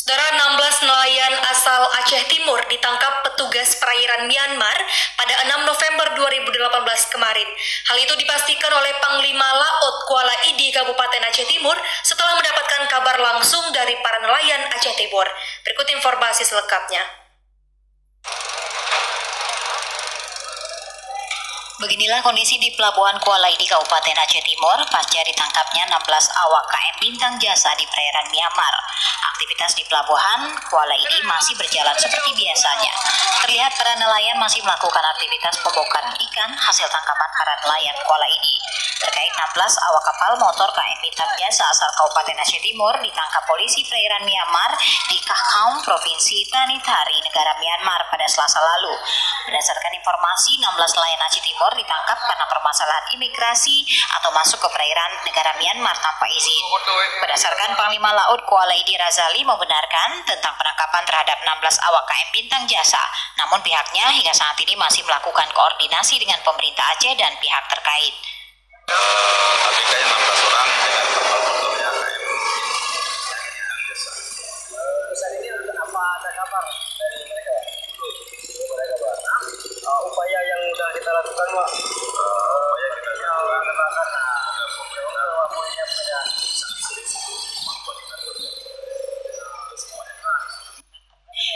Saudara, 16 nelayan asal Aceh Timur ditangkap petugas perairan Myanmar pada 6 November 2018 kemarin. Hal itu dipastikan oleh Panglima Laut Kuala Idi Kabupaten Aceh Timur setelah mendapatkan kabar langsung dari para nelayan Aceh Timur. Berikut informasi selengkapnya. Beginilah kondisi di Pelabuhan Kuala Idi Kabupaten Aceh Timur pasca ditangkapnya 16 awak KM Bintang Jasa di perairan Myanmar. Aktivitas di Pelabuhan Kuala Idi masih berjalan seperti biasanya. Terlihat para nelayan masih melakukan aktivitas pembongkaran ikan hasil tangkapan para nelayan Kuala Idi. Terkait 16 awak kapal motor KM Bintang Jasa asal Kabupaten Aceh Timur ditangkap polisi perairan Myanmar di Kah Kaum, Provinsi Tanitari, negara Myanmar pada Selasa lalu. Berdasarkan informasi, 16 nelayan Aceh Timur ditangkap karena permasalahan imigrasi atau masuk ke perairan negara Myanmar tanpa izin. Berdasarkan Panglima Laut Kuala Idi Razali membenarkan tentang penangkapan terhadap 16 awak KM Bintang Jasa, namun pihaknya hingga saat ini masih melakukan koordinasi dengan pemerintah Aceh dan pihak terkait. ABK-nya 16 orang dengan kapal motornya KM Bintang Jasa. Saat ini apa ada kabar dari mereka? Upaya yang sudah kita lakukan, Pak. Upaya kita lakukan ada pemberitahuan pada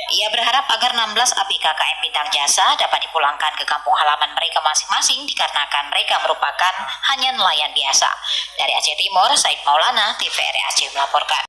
Ia berharap agar 16 ABK KM Bintang Jasa dapat dipulangkan ke kampung halaman mereka masing-masing dikarenakan mereka merupakan hanya nelayan biasa. Dari Aceh Timur, Said Maulana, TVRI Aceh melaporkan.